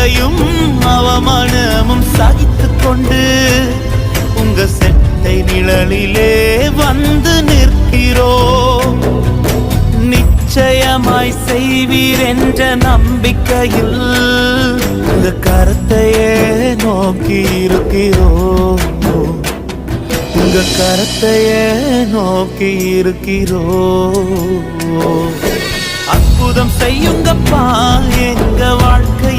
நிந்தையும் அவமானமும் சகித்துக் கொண்டு உங்க செட்டை நிழலிலே வந்து நிற்கிறோம். நிச்சயமாய் செய்வீர் என்ற நம்பிக்கையில் உங்க கரத்தையே நோக்கி இருக்கிறோம். உங்க கரத்தையே நோக்கி இருக்கிறோம். அற்புதம் செய்யுங்கப்பா எங்க வாழ்க்கை